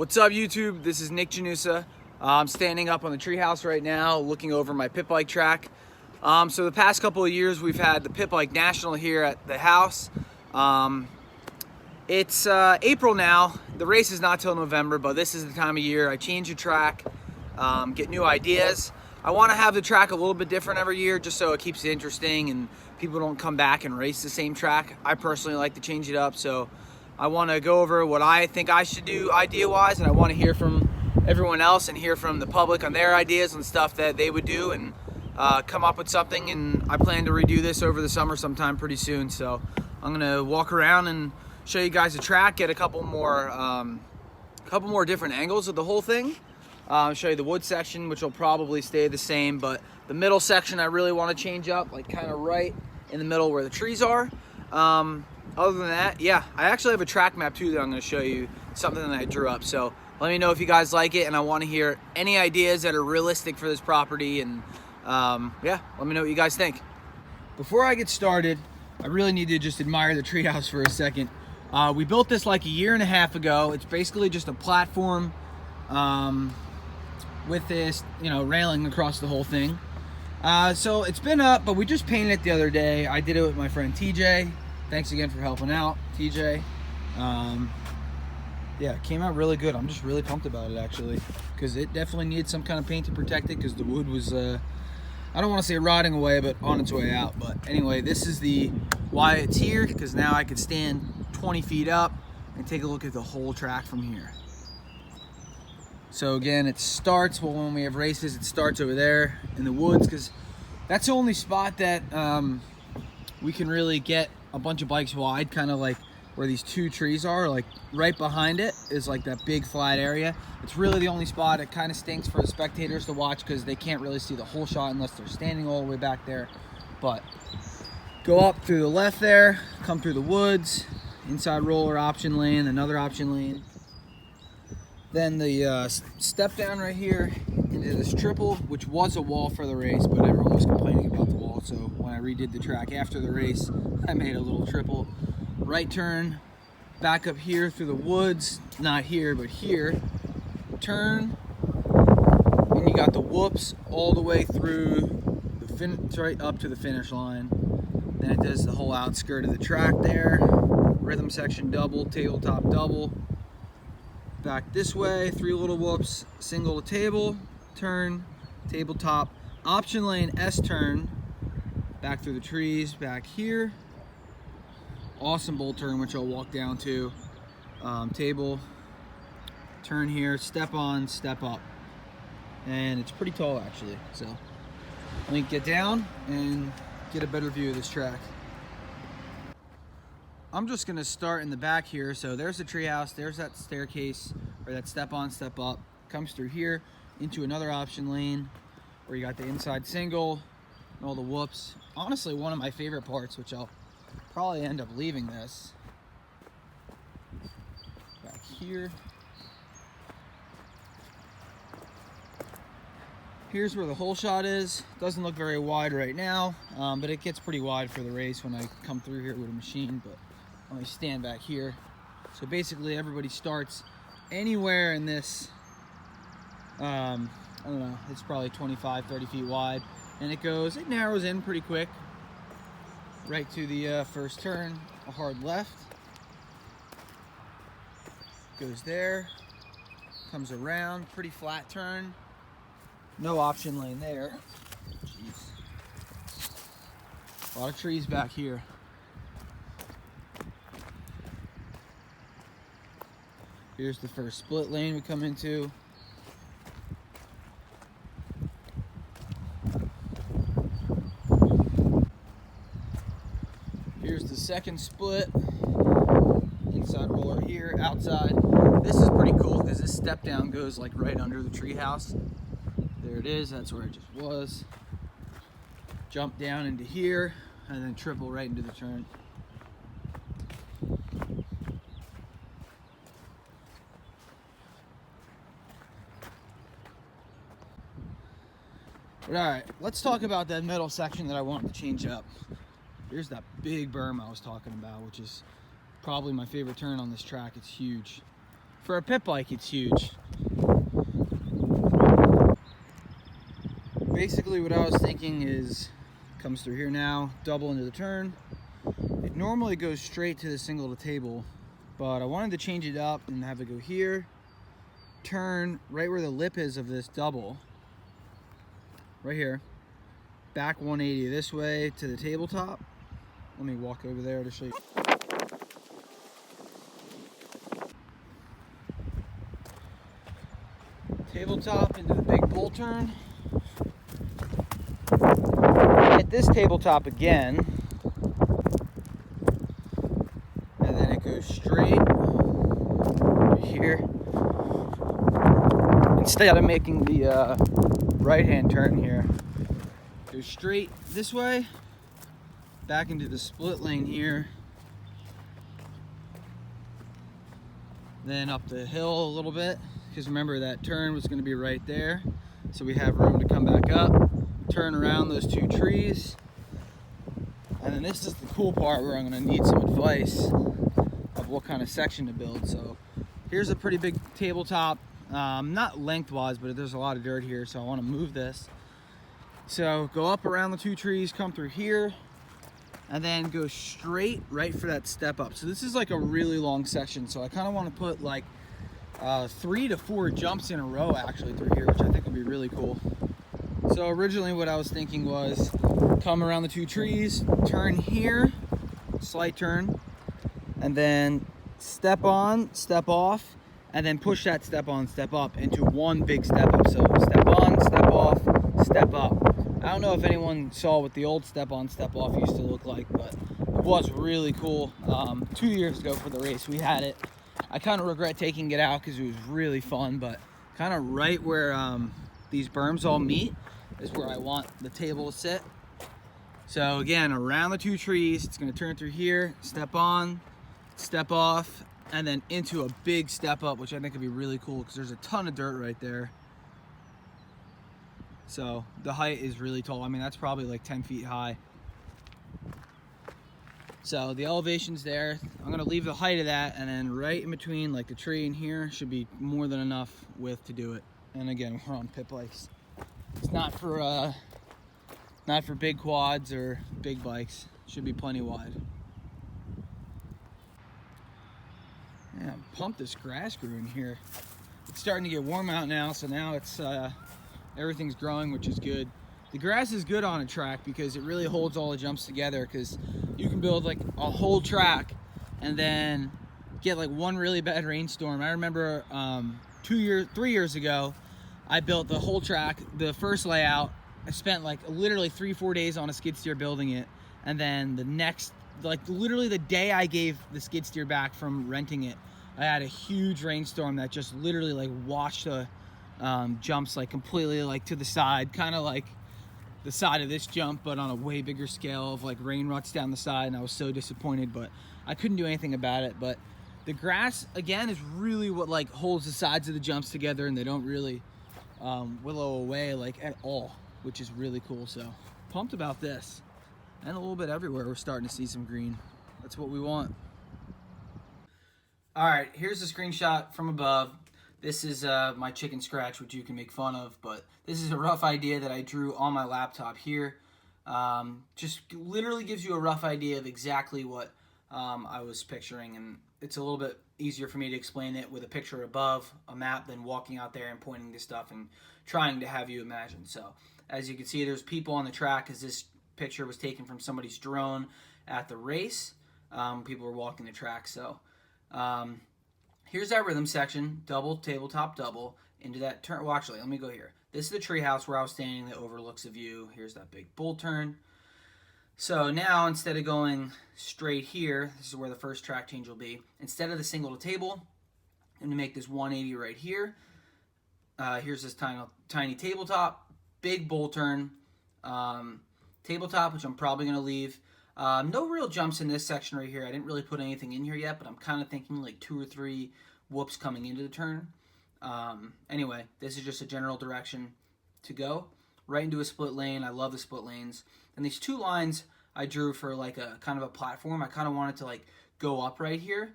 What's up, YouTube? This is Nick Janusa. I'm standing up on the treehouse right now looking over my pit bike track. So the past couple of years we've had the Pitbike National here at the house. It's April now. The race is not till November, but this is the time of year I change the track, get new ideas. I want to have the track a little bit different every year just so it keeps it interesting and people don't come back and race the same track. I personally like to change it up, so I want to go over what I think I should do idea-wise, and I want to hear from everyone else and hear from the public on their ideas and stuff that they would do, and come up with something. And I plan to redo this over the summer sometime pretty soon, so I'm gonna walk around and show you guys the track, get a couple more different angles of the whole thing. Show you the wood section, which will probably stay the same, but the middle section I really want to change up, like kind of right in the middle where the trees are. Other than that, yeah, I actually have a track map too that I'm going to show you, something that I drew up. So let me know if you guys like it, and I want to hear any ideas that are realistic for this property, and yeah, let me know what you guys think. Before I get started, I really need to just admire the treehouse for a second. We built this like a year and a half ago. It's basically just a platform with this, railing across the whole thing. So it's been up, but we just painted it the other day. I did it with my friend TJ. Thanks again for helping out, TJ. Yeah, it came out really good. I'm just really pumped about it, actually, because it definitely needed some kind of paint to protect it, because the wood was, I don't want to say rotting away, but on its way out. But anyway, this is why it's here, because now I can stand 20 feet up and take a look at the whole track from here. So again, it starts, well, when we have races, it starts over there in the woods, because that's the only spot that we can really get a bunch of bikes wide, kind of like where these two trees are. Like right behind it is like that big flat area. It's really the only spot. It kind of stinks for the spectators to watch because they can't really see the whole shot unless they're standing all the way back there. But go up through the left there, come through the woods, inside roller option lane, another option lane. Then the step down right here into this triple, which was a wall for the race, but everyone was complaining about the wall. So when I redid the track after the race, I made a little triple. Right turn, back up here through the woods, not here, but here. Turn, and you got the whoops all the way through right up to the finish line. Then it does the whole outskirt of the track there. Rhythm section double, tabletop double. Back this way, 3 little whoops, single to table, turn, tabletop, option lane S turn, back through the trees, back here. Awesome bowl turn, which I'll walk down to. Table, turn here, step on, step up. And it's pretty tall, actually. So let me get down and get a better view of this track. I'm just gonna start in the back here. So there's the treehouse, there's that staircase, or that step on, step up, comes through here into another option lane where you got the inside single and all the whoops. Honestly, one of my favorite parts, which I'll probably end up leaving this back here. Here's where the hole shot is. Doesn't look very wide right now, but it gets pretty wide for the race when I come through here with a machine. But let me stand back here. So basically everybody starts anywhere in this, I don't know, it's probably 25, 30 feet wide. And it narrows in pretty quick. Right to the first turn, a hard left. Goes there, comes around, pretty flat turn. No option lane there. Jeez. A lot of trees back here. Here's the first split lane we come into. Here's the second split. Inside roller here, outside. This is pretty cool because this step down goes like right under the treehouse. There it is, that's where it just was. Jump down into here and then triple right into the turn. But all right, let's talk about that middle section that I wanted to change up. Here's that big berm I was talking about, which is probably my favorite turn on this track. It's huge. for a pit bike, it's huge. Basically what I was thinking is, comes through here now, double into the turn. It normally goes straight to the single to table, but I wanted to change it up and have it go here, turn right where the lip is of this double, right here, back 180 this way to the tabletop. Let me walk over there to show you. Tabletop into the big bull turn. Hit this tabletop again, and then it goes straight here. Instead of making the right-hand turn here, go straight this way, back into the split lane here, then up the hill a little bit, because remember that turn was going to be right there, so we have room to come back up, turn around those two trees, and then this is the cool part where I'm going to need some advice of what kind of section to build. So here's a pretty big tabletop, not lengthwise, but there's a lot of dirt here, so I want to move this. So go up around the two trees, come through here, and then go straight right for that step up. So this is like a really long section, so I kind of want to put like 3 to 4 jumps in a row actually through here, which I think would be really cool. So originally what I was thinking was come around the two trees, turn here, slight turn, and then step on, step off, and then push that step on, step up into one big step up. So step on, step off, step up. I don't know if anyone saw what the old step on, step off used to look like, but it was really cool. 2 years ago for the race, we had it. I kind of regret taking it out because it was really fun, but kind of right where these berms all meet is where I want the table to sit. So again, around the two trees, it's going to turn through here, step on, step off, and then into a big step up, which I think would be really cool because there's a ton of dirt right there. So the height is really tall. I mean, that's probably like 10 feet high. So the elevation's there. I'm gonna leave the height of that, and then right in between like the tree and here should be more than enough width to do it. And again, we're on pit bikes. It's not for big quads or big bikes. It should be plenty wide. Yeah, pump this grass grew in here. It's starting to get warm out now, so now it's everything's growing, which is good. The grass is good on a track because it really holds all the jumps together, because you can build like a whole track and then get like one really bad rainstorm. I remember 3 years ago, I built the whole track, the first layout. I spent like literally 3-4 days on a skid steer building it, and then the next, like literally the day I gave the skid steer back from renting it, I had a huge rainstorm that just literally like washed the jumps like completely like to the side, kind of like the side of this jump, but on a way bigger scale of like rain ruts down the side, and I was so disappointed, but I couldn't do anything about it. But the grass again is really what like holds the sides of the jumps together, and they don't really willow away like at all, which is really cool. So pumped about this, and a little bit everywhere we're starting to see some green. That's what we want. All right, here's a screenshot from above. This is my chicken scratch, which you can make fun of, but this is a rough idea that I drew on my laptop here. Just literally gives you a rough idea of exactly what I was picturing, and it's a little bit easier for me to explain it with a picture above a map than walking out there and pointing to stuff and trying to have you imagine. So as you can see, there's people on the track, as this picture was taken from somebody's drone at the race. People were walking the track. So here's that rhythm section, double, tabletop, double, into that turn. Well, actually, let me go here. This is the treehouse where I was standing that overlooks the view. Here's that big bull turn. So now, instead of going straight here, this is where the first track change will be. Instead of the single to table, I'm going to make this 180 right here. Here's this tiny tabletop, big bull turn, tabletop, which I'm probably going to leave. No real jumps in this section right here. I didn't really put anything in here yet, but I'm kind of thinking like 2 or 3 whoops coming into the turn. Anyway, this is just a general direction to go. Right into a split lane. I love the split lanes. And these 2 lines I drew for like a kind of a platform. I kind of wanted to like go up right here.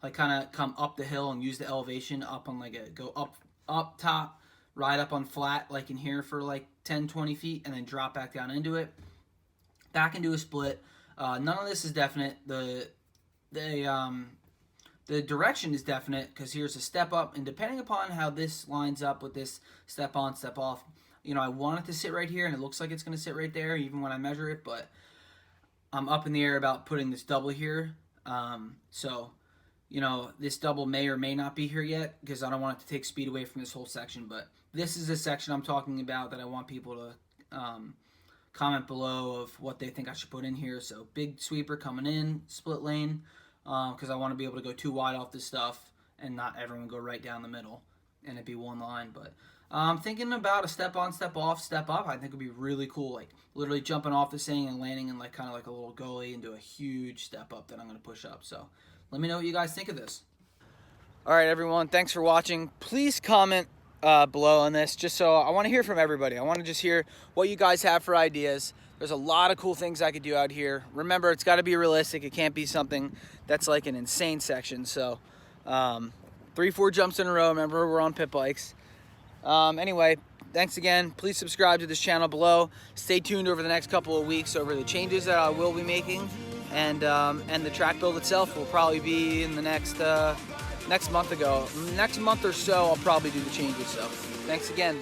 like kind of come up the hill and use the elevation up on like go up top, ride up on flat like in here for like 10-20 feet, and then drop back down into it, back into a split. None of this is definite. The direction is definite because here's a step up, and depending upon how this lines up with this step on, step off, you know, I want it to sit right here, and it looks like it's going to sit right there even when I measure it, but I'm up in the air about putting this double here. So, you know, this double may or may not be here yet because I don't want it to take speed away from this whole section, but this is a section I'm talking about that I want people to comment below of what they think I should put in here. So big sweeper coming in, split lane, because I want to be able to go too wide off this stuff and not everyone go right down the middle and it be one line. But I'm thinking about a step on, step off, step up. I think would be really cool, like literally jumping off this thing and landing in like kind of like a little gully and do a huge step up that I'm going to push up. So let me know what you guys think of this. All right, everyone, thanks for watching. Please comment below on this, just so I want to hear from everybody. I want to just hear what you guys have for ideas. There's a lot of cool things I could do out here. Remember, it's got to be realistic. It can't be something that's like an insane section. So 3-4 jumps in a row. Remember, we're on pit bikes. Anyway, thanks again. Please subscribe to this channel below. Stay tuned over the next couple of weeks over the changes that I will be making, and the track build itself will probably be in the next month or so. I'll probably do the changes. So thanks again.